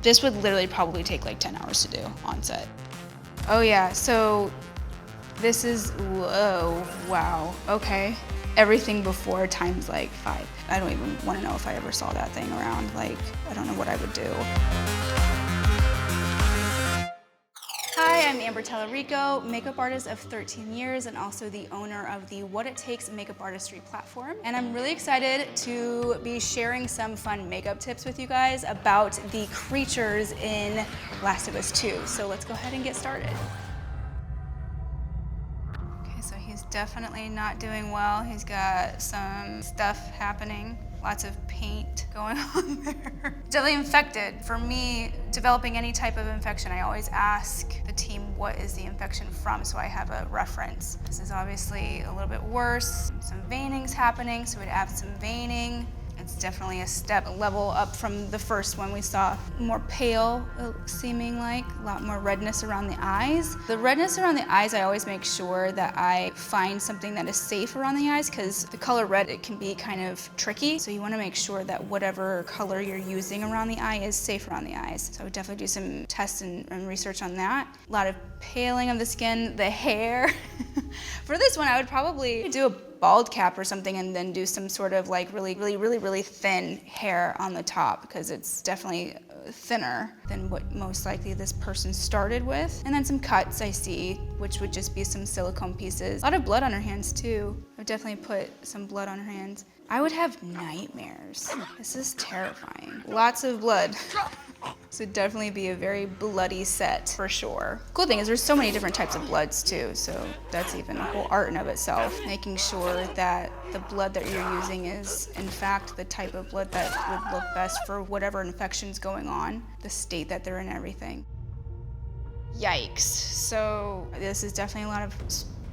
This would literally probably take like 10 hours to do on set. Oh yeah, so this is, whoa, wow, okay. Everything before times like 5. I don't even want to know if I ever saw that thing around. Like, I don't know what I would do. Hi, I'm Amber Talarico, makeup artist of 13 years and also the owner of the What It Takes makeup artistry platform. And I'm really excited to be sharing some fun makeup tips with you guys about the creatures in Last of Us 2. So let's go ahead and get started. Okay, so he's definitely not doing well. He's got some stuff happening. Lots of paint going on there. Definitely infected. For me, developing any type of infection, I always ask the team, what is the infection from, so I have a reference. This is obviously a little bit worse. Some veining's happening, so we'd add some veining. It's definitely a level up from the first one we saw. More pale, seeming like, a lot more redness around the eyes. The redness around the eyes, I always make sure that I find something that is safe around the eyes, because the color red, it can be kind of tricky. So you wanna make sure that whatever color you're using around the eye is safe around the eyes. So I would definitely do some tests and research on that. A lot of paling of the skin, the hair. For this one, I would probably do a bald cap or something and then do some sort of like really thin hair on the top, because it's definitely thinner than what most likely this person started with. And then some cuts I see, which would just be some silicone pieces. A lot of blood on her hands too. I would definitely put some blood on her hands. I would have nightmares. This is terrifying. Lots of blood. This would definitely be a very bloody set for sure. Cool thing is there's so many different types of bloods too, so that's even a whole art in of itself. Making sure that the blood that you're using is in fact the type of blood that would look best for whatever infection's going on, the state that they're in, everything. Yikes. So this is definitely a lot of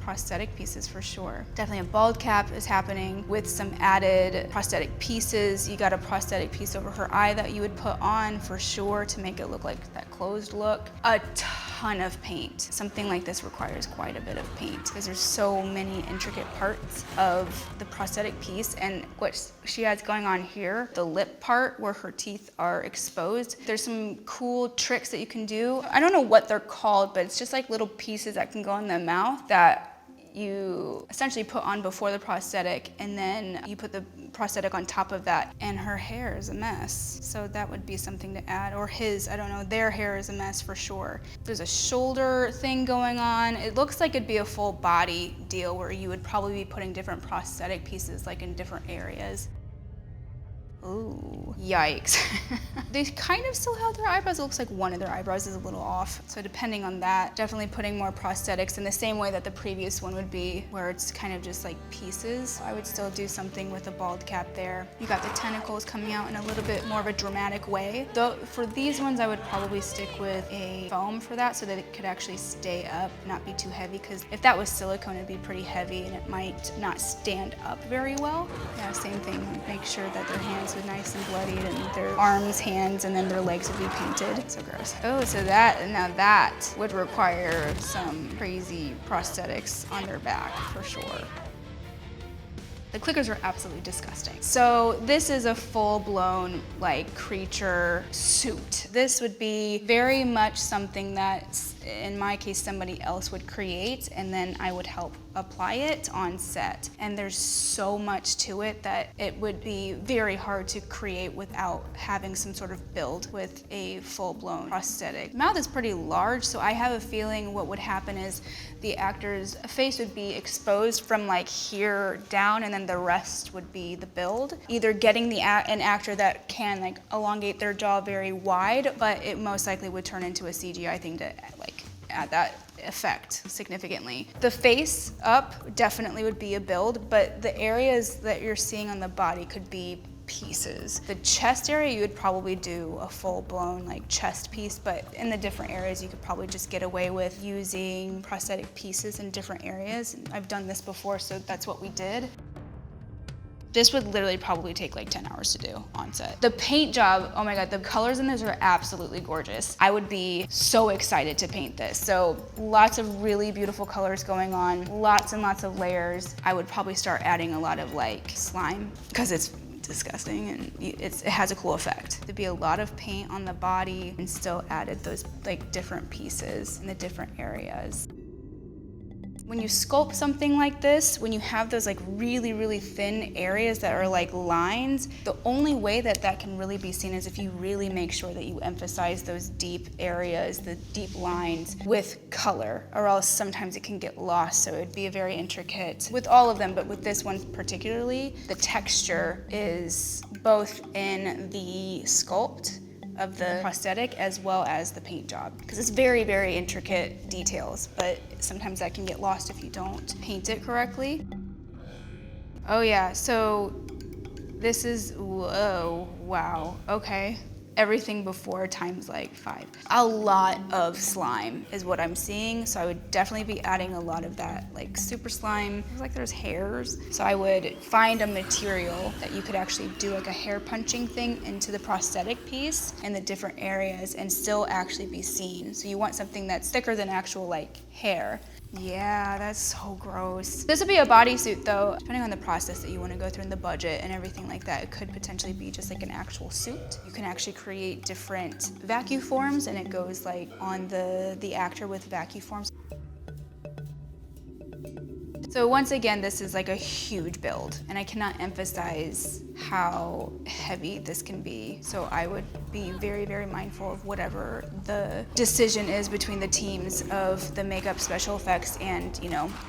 prosthetic pieces for sure. Definitely a bald cap is happening with some added prosthetic pieces. You got a prosthetic piece over her eye that you would put on for sure to make it look like that closed look. A ton of paint. Something like this requires quite a bit of paint because there's so many intricate parts of the prosthetic piece, and what she has going on here, the lip part where her teeth are exposed. There's some cool tricks that you can do. I don't know what they're called, but it's just like little pieces that can go in the mouth that you essentially put on before the prosthetic, and then you put the prosthetic on top of that, and her hair is a mess. So that would be something to add, or his, I don't know, their hair is a mess for sure. There's a shoulder thing going on. It looks like it'd be a full body deal where you would probably be putting different prosthetic pieces like in different areas. Ooh, yikes. They kind of still have their eyebrows. It looks like one of their eyebrows is a little off. So depending on that, definitely putting more prosthetics in the same way that the previous one would be, where it's kind of just like pieces. I would still do something with a bald cap there. You got the tentacles coming out in a little bit more of a dramatic way. Though for these ones, I would probably stick with a foam for that so that it could actually stay up, not be too heavy, because if that was silicone, it'd be pretty heavy and it might not stand up very well. Yeah, same thing. Make sure that their hands would nice and bloodied, and their arms, hands, and then their legs would be painted. So gross. Oh, so now that would require some crazy prosthetics on their back for sure. The clickers are absolutely disgusting. So this is a full-blown like creature suit. This would be very much something that, in my case, somebody else would create, and then I would help apply it on set. And there's so much to it that it would be very hard to create without having some sort of build with a full-blown prosthetic. The mouth is pretty large, so I have a feeling what would happen is the actor's face would be exposed from like here down, and then the rest would be the build. Either getting an actor that can like elongate their jaw very wide, but it most likely would turn into a CGI thing to like add that effect significantly. The face up definitely would be a build, but the areas that you're seeing on the body could be pieces. The chest area, you would probably do a full-blown like chest piece, but in the different areas you could probably just get away with using prosthetic pieces in different areas. I've done this before, so that's what we did. This would literally probably take like 10 hours to do on set. The paint job, oh my God, the colors in this are absolutely gorgeous. I would be so excited to paint this. So lots of really beautiful colors going on, lots and lots of layers. I would probably start adding a lot of like slime, because it's disgusting, and it has a cool effect. There'd be a lot of paint on the body and still added those like different pieces in the different areas. When you sculpt something like this, when you have those like really, really thin areas that are like lines, the only way that that can really be seen is if you really make sure that you emphasize those deep areas, the deep lines with color, or else sometimes it can get lost. So it'd be a very intricate, with all of them, but with this one particularly, the texture is both in the sculpt of the prosthetic as well as the paint job, because it's very, very intricate details, but sometimes that can get lost if you don't paint it correctly. Oh yeah, so this is, whoa, wow, okay. Everything before times like 5. A lot of slime is what I'm seeing, so I would definitely be adding a lot of that, like super slime. It looks like there's hairs. So I would find a material that you could actually do like a hair punching thing into the prosthetic piece in the different areas and still actually be seen. So you want something that's thicker than actual like hair. Yeah, that's so gross. This would be a bodysuit though. Depending on the process that you want to go through and the budget and everything like that, it could potentially be just like an actual suit. You can actually create different vacuum forms, and it goes like on the actor with vacuum forms. So once again, this is like a huge build, and I cannot emphasize how heavy this can be. So I would be very, very mindful of whatever the decision is between the teams of the makeup, special effects, and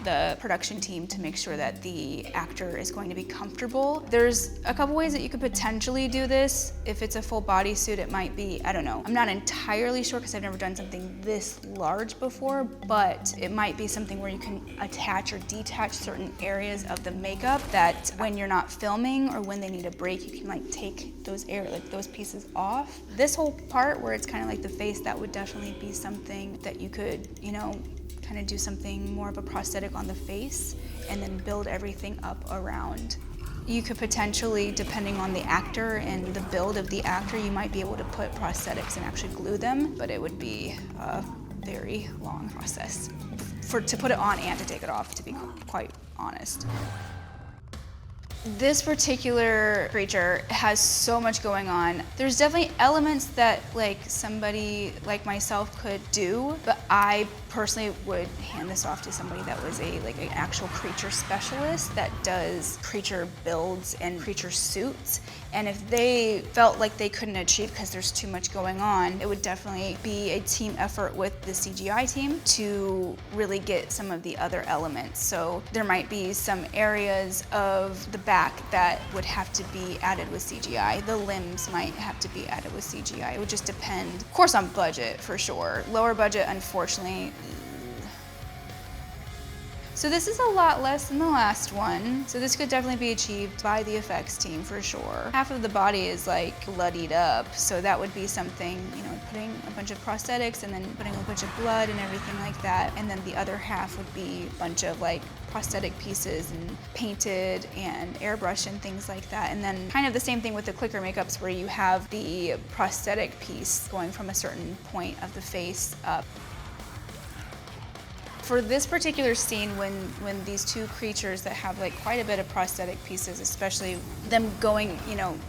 the production team to make sure that the actor is going to be comfortable. There's a couple ways that you could potentially do this. If it's a full bodysuit, it might be, I don't know. I'm not entirely sure because I've never done something this large before, but it might be something where you can attach or detach certain areas of the makeup that when you're not filming or when they need a break, you can like take those those pieces off. This whole part where it's kind of like the face, that would definitely be something that you could, kind of do something more of a prosthetic on the face and then build everything up around. You could potentially, depending on the actor and the build of the actor, you might be able to put prosthetics and actually glue them, but it would be a very long process to put it on and to take it off, to be quite honest. This particular creature has so much going on. There's definitely elements that like somebody like myself could do, but I personally would hand this off to somebody that was an actual creature specialist that does creature builds and creature suits. And if they felt like they couldn't achieve because there's too much going on, it would definitely be a team effort with the CGI team to really get some of the other elements. So there might be some areas of the back that would have to be added with CGI. The limbs might have to be added with CGI. It would just depend, of course, on budget for sure. Lower budget, unfortunately. So this is a lot less than the last one. So this could definitely be achieved by the effects team for sure. Half of the body is like bloodied up. So that would be something, putting a bunch of prosthetics and then putting a bunch of blood and everything like that. And then the other half would be a bunch of like prosthetic pieces and painted and airbrushed and things like that. And then kind of the same thing with the clicker makeups where you have the prosthetic piece going from a certain point of the face up. For this particular scene, when these two creatures that have like quite a bit of prosthetic pieces, especially them going,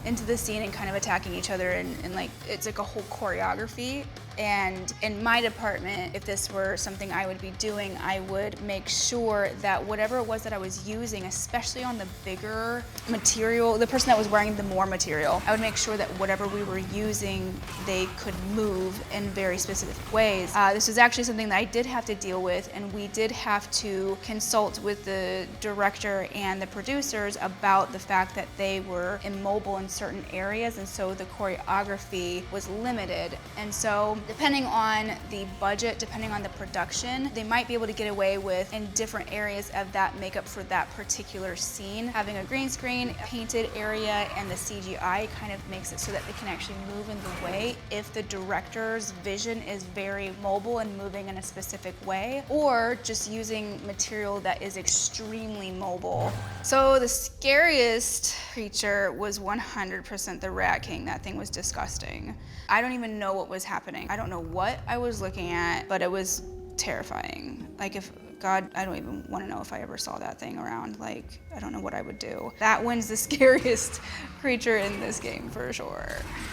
into the scene and kind of attacking each other and like, it's like a whole choreography. And in my department, if this were something I would be doing, I would make sure that whatever it was that I was using, especially on the bigger material, the person that was wearing the more material, I would make sure that whatever we were using, they could move in very specific ways. This was actually something that I did have to deal with, and we did have to consult with the director and the producers about the fact that they were immobile in certain areas, and so the choreography was limited. And so depending on the budget, depending on the production, they might be able to get away with, in different areas of that makeup for that particular scene, having a green screen, a painted area, and the CGI kind of makes it so that they can actually move in the way if the director's vision is very mobile and moving in a specific way, or just using material that is extremely mobile. So the scariest creature was 100% the Rat King. That thing was disgusting. I don't even know what was happening. I don't know what I was looking at, but it was terrifying. Like, God, I don't even want to know if I ever saw that thing around. Like, I don't know what I would do. That one's the scariest creature in this game for sure.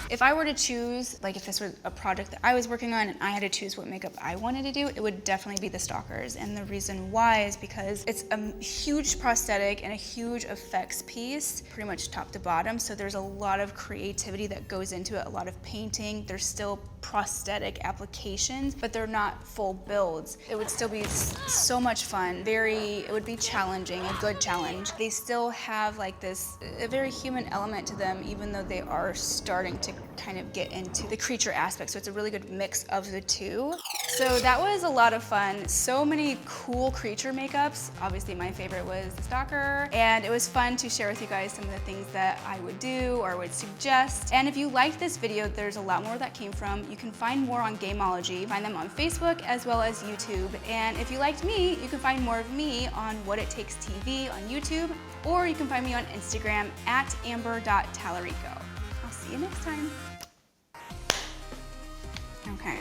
If I were to choose, like if this were a project that I was working on and I had to choose what makeup I wanted to do, it would definitely be the Stalkers. And the reason why is because it's a huge prosthetic and a huge effects piece, pretty much top to bottom. So there's a lot of creativity that goes into it, a lot of painting. There's still prosthetic applications, but they're not full builds. It would still be so much fun. It would be challenging, a good challenge. They still have like a very human element to them, even though they are starting to kind of get into the creature aspect. So it's a really good mix of the two. So that was a lot of fun. So many cool creature makeups. Obviously my favorite was the Stalker, and it was fun to share with you guys some of the things that I would do or would suggest. And if you liked this video, there's a lot more that came from. You can find more on Gamology. Find them on Facebook as well as YouTube. And if you liked me, you can find more of me on What It Takes TV on YouTube, or you can find me on Instagram at Amber.Talarico. I'll see you next time. Okay.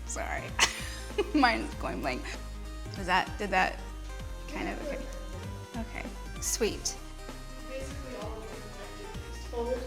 Sorry. Mine's going blank. Did that kind of, okay. Okay, sweet. Basically all of the infected is told.